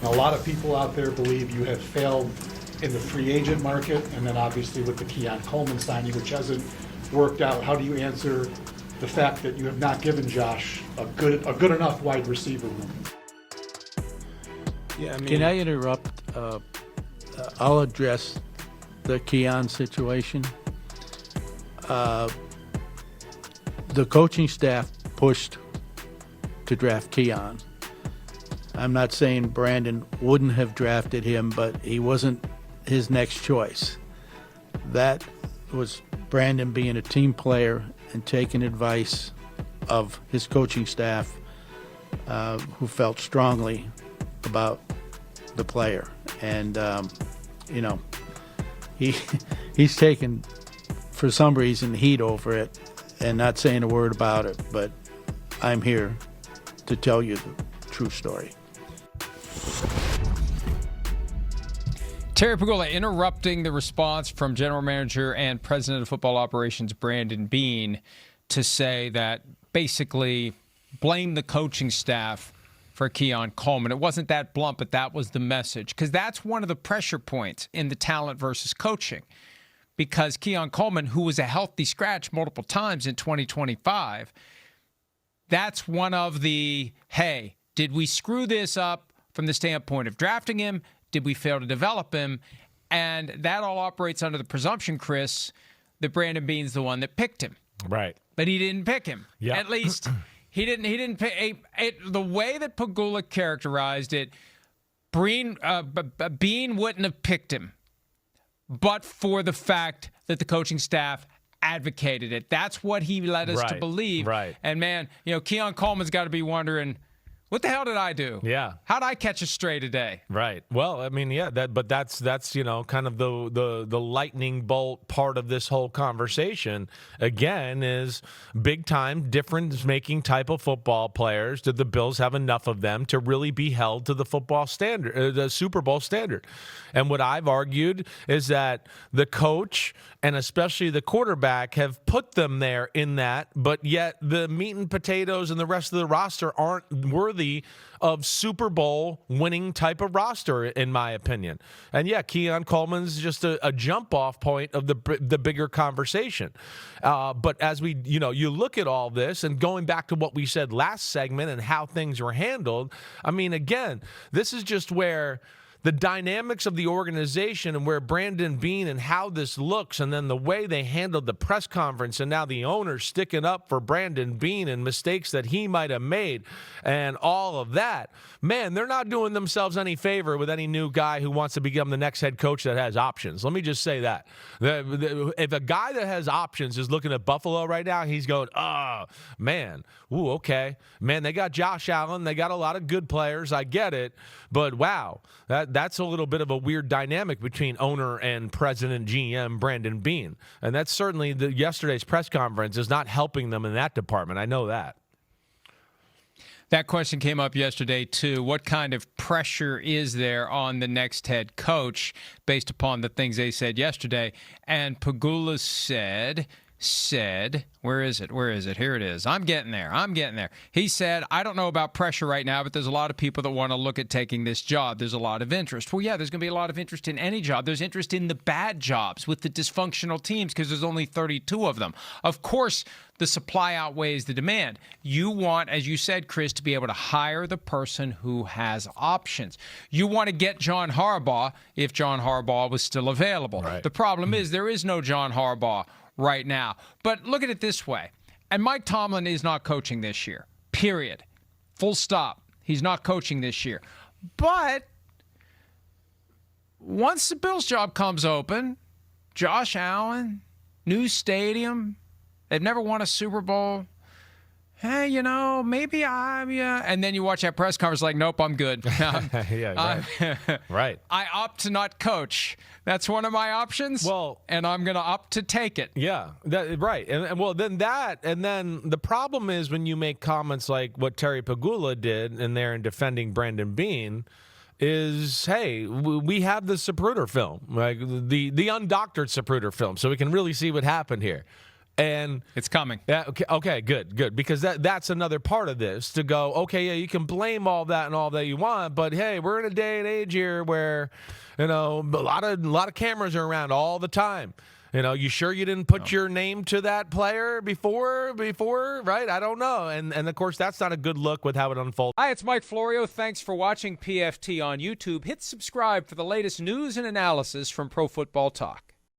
Now, a lot of people out there believe you have failed in the free agent market, and then obviously with the Keon Coleman signing, which hasn't worked out. How do you answer the fact that you have not given Josh a good enough wide receiver room? Yeah, I mean, Can I interrupt? I'll address the Keon situation. The coaching staff pushed to draft Keon. I'm not saying Brandon wouldn't have drafted him, but he wasn't his next choice. That was Brandon being a team player and taking advice of his coaching staff, who felt strongly about the player. And, he's taken, for some reason, heat over it and not saying a word about it. But I'm here to tell you the true story. Terry Pegula interrupting the response from General Manager and President of Football Operations Brandon Beane to say that basically blame the coaching staff for Keon Coleman. It wasn't that blunt, but that was the message. Because that's one of the pressure points in the talent versus coaching. Because Keon Coleman, who was a healthy scratch multiple times in 2025, that's one of the, hey, did we screw this up from the standpoint of drafting him? Did we fail to develop him? And that all operates under the presumption, Chris, that Brandon Beane's the one that picked him. right. But he didn't pick him. Yeah. At least he didn't pick the way that Pegula characterized it. Beane wouldn't have picked him, but for the fact that the coaching staff advocated it. That's what he led us to believe. Right. And man, Keon Coleman's got to be wondering, what the hell did I do? Yeah. How'd I catch a stray today? Right. Well, I mean, yeah, that's kind of the lightning bolt part of this whole conversation. Again, is big time difference making type of football players. Did the Bills have enough of them to really be held to the football standard, the Super Bowl standard? And what I've argued is that the coach and especially the quarterback have put them there in that, but yet the meat and potatoes and the rest of the roster aren't worthy of Super Bowl winning type of roster, in my opinion. And yeah, Keon Coleman's just a jump off point of the bigger conversation. But as we, you look at all this and going back to what we said last segment and how things were handled, I mean, again, this is just where the dynamics of the organization and where Brandon Beane and how this looks, and then the way they handled the press conference, and now the owner sticking up for Brandon Beane and mistakes that he might have made and all of that. Man, they're not doing themselves any favor with any new guy who wants to become the next head coach that has options. Let me just say that. If a guy that has options is looking at Buffalo right now, he's going, oh, man, ooh, okay. Man, they got Josh Allen. They got a lot of good players. I get it. But, wow, that's a little bit of a weird dynamic between owner and president GM Brandon Beane. And that's certainly yesterday's press conference is not helping them in that department. I know that. That question came up yesterday, too. What kind of pressure is there on the next head coach based upon the things they said yesterday? And Pegula said, where is it? Here it is. I'm getting there. He said, I don't know about pressure right now, but there's a lot of people that want to look at taking this job. There's a lot of interest. Well, yeah, there's going to be a lot of interest in any job. There's interest in the bad jobs with the dysfunctional teams because there's only 32 of them. Of course, the supply outweighs the demand. You want, as you said, Chris, to be able to hire the person who has options. You want to get John Harbaugh if John Harbaugh was still available. Right. The problem is there is no John Harbaugh right now. But look at it this way. And Mike Tomlin is not coaching this year. Period. Full stop. He's not coaching this year. But once the Bills job comes open, Josh Allen, new stadium, they've never won a Super Bowl. Hey, maybe and then you watch that press conference like, nope, I'm good. Yeah, right. Right. I opt to not coach. That's one of my options. Well, and I'm going to opt to take it. Yeah, right. And then the problem is when you make comments like what Terry Pegula did in there in defending Brandon Beane is, hey, we have the Zapruder film, like the undoctored Zapruder film, so we can really see what happened here. And it's coming. Yeah. Okay. Good. Because that's another part of this to go. Okay. Yeah. You can blame all that and all that you want, but hey, we're in a day and age here where, a lot of cameras are around all the time. You sure you didn't put your name to that player before, right? I don't know. And of course, that's not a good look with how it unfolds. Hi, it's Mike Florio. Thanks for watching PFT on YouTube. Hit subscribe for the latest news and analysis from Pro Football Talk.